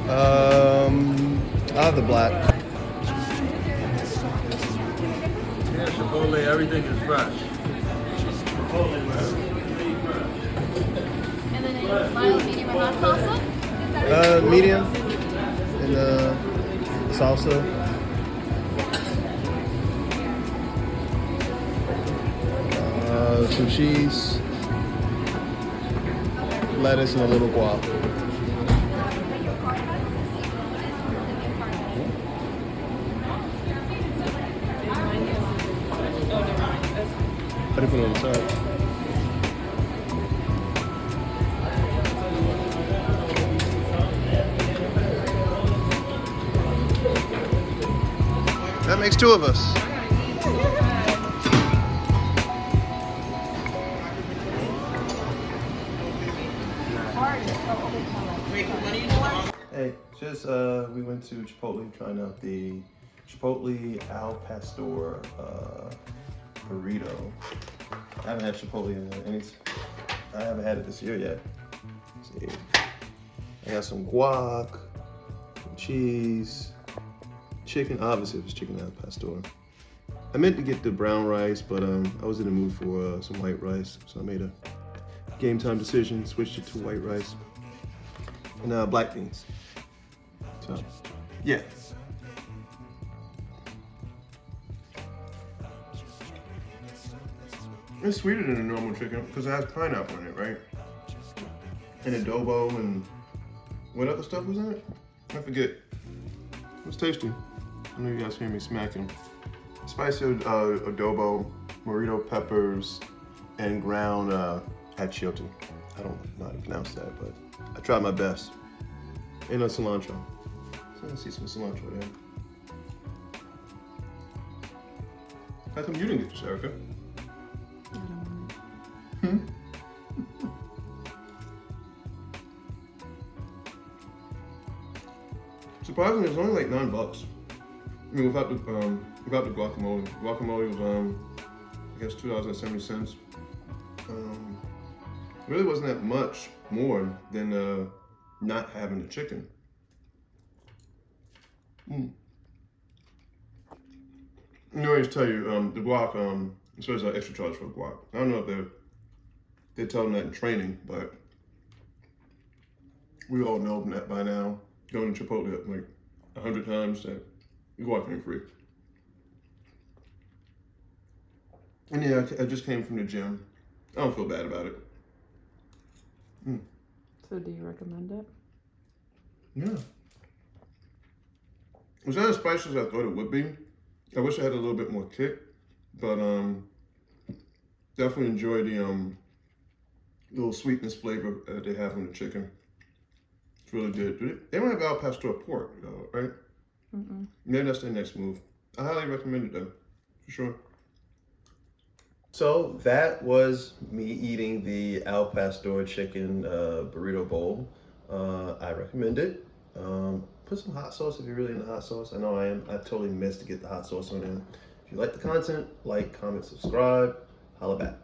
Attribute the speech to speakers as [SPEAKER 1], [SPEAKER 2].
[SPEAKER 1] I'll have the black.
[SPEAKER 2] Yeah, Chipotle, everything is fresh. Chipotle, everything fresh.
[SPEAKER 3] And then mild, medium, or hot salsa?
[SPEAKER 1] Medium. And salsa. Some cheese. Lettuce and a little guac. How do you put it on the side? That makes two of us. Hey, just we went to Chipotle trying out the Chipotle al pastor burrito. I haven't had Chipotle in I haven't had it this year yet. Let's see, I got some guac, some cheese, chicken. Obviously, it was chicken al pastor. I meant to get the brown rice, but I was in the mood for some white rice, so I made a game time decision, switched it to white rice and black beans. So, yeah. It's sweeter than a normal chicken because it has pineapple in it, right? And adobo and what other stuff was in it? I forget. It was tasty. I know you guys hear me smacking. Spicy adobo, burrito peppers, and ground achiote. I don't know how to pronounce that, but I tried my best. And cilantro. So I see some cilantro there. How come you didn't get this, Erica?
[SPEAKER 3] I don't know.
[SPEAKER 1] Surprisingly, it's only like $9. I mean, without the guacamole. Guacamole was I guess $2.70. Really wasn't that much more than not having the chicken. I always tell you, the guac, it's always an extra charge for guac. I don't know if they're telling that in training, but we all know that by now. Going to Chipotle like 100 times that guac ain't free. And yeah, I just came from the gym. I don't feel bad about it.
[SPEAKER 4] So do you recommend it?
[SPEAKER 1] Yeah. Was that as spicy as I thought it would be? I wish I had a little bit more kick, but definitely enjoy the little sweetness flavor that they have in the chicken. It's really good. They don't have al pastor pork though, right? Maybe that's their next move. I highly recommend it though, for sure. So that was me eating the al pastor chicken burrito bowl. I recommend it. Put some hot sauce if you're really into hot sauce. I know I am. I totally missed to get the hot sauce on in. If you like the content, like, comment, subscribe. Holla back.